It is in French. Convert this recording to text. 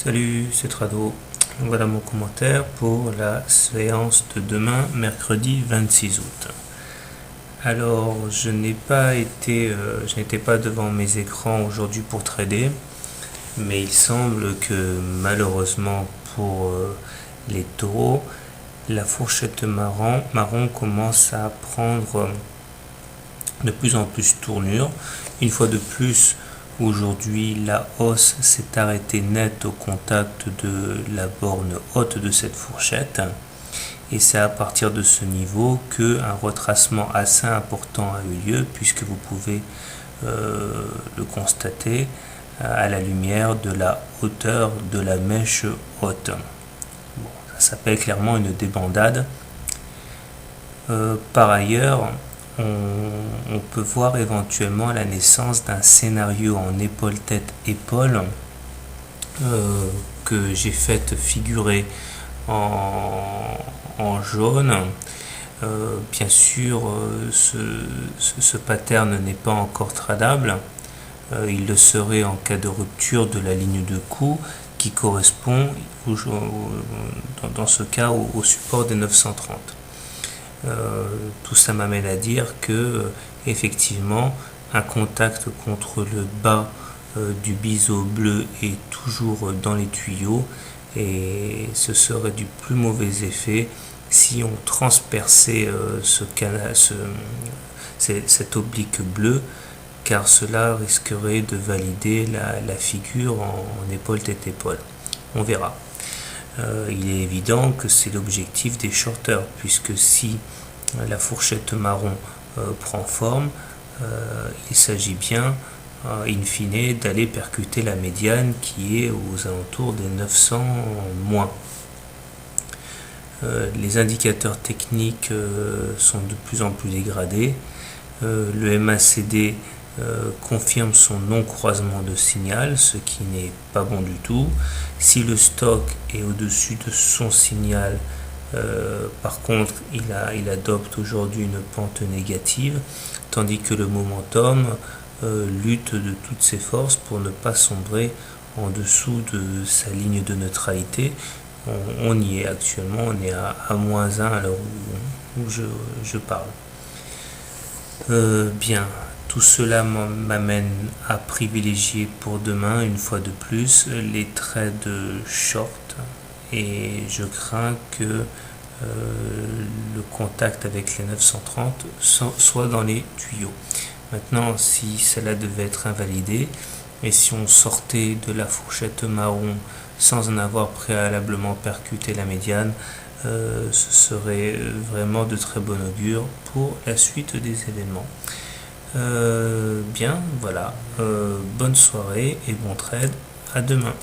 Salut, c'est Trado. Voilà mon commentaire pour la séance de demain, mercredi 26 août. Alors, je n'étais pas devant mes écrans aujourd'hui pour trader, mais il semble que malheureusement pour les taureaux, la fourchette marron commence à prendre de plus en plus tournure. Une fois de plus, aujourd'hui, la hausse s'est arrêtée net au contact de la borne haute de cette fourchette. Et c'est à partir de ce niveau qu'un retracement assez important a eu lieu, puisque vous pouvez le constater à la lumière de la hauteur de la mèche haute. Bon, ça s'appelle clairement une débandade. Par ailleurs, on peut voir éventuellement la naissance d'un scénario en épaule-tête-épaule que j'ai fait figurer en jaune. Bien sûr, ce pattern n'est pas encore tradable. Il le serait en cas de rupture de la ligne de coup qui correspond dans ce cas au support des 930. Tout ça m'amène à dire que effectivement un contact contre le bas du biseau bleu est toujours dans les tuyaux, et ce serait du plus mauvais effet si on transperçait cet oblique bleu, car cela risquerait de valider la figure en épaule-tête-épaule. On verra. Il est évident que c'est l'objectif des shorters, puisque si la fourchette marron prend forme, il s'agit bien, in fine, d'aller percuter la médiane qui est aux alentours des 900 moins. Les indicateurs techniques sont de plus en plus dégradés. Le MACD confirme son non-croisement de signal, ce qui n'est pas bon du tout. Si le stock est au-dessus de son signal, par contre, il adopte aujourd'hui une pente négative, tandis que le momentum lutte de toutes ses forces pour ne pas sombrer en dessous de sa ligne de neutralité. On y est actuellement, on est à -1 à l'heure où je parle. Bien, tout cela m'amène à privilégier pour demain, une fois de plus, les trades short, et je crains que le contact avec les 930 soit dans les tuyaux. Maintenant, si cela devait être invalidé, et si on sortait de la fourchette marron sans en avoir préalablement percuté la médiane, ce serait vraiment de très bon augure pour la suite des événements. Bien, voilà. Bonne soirée et bon trade. À demain.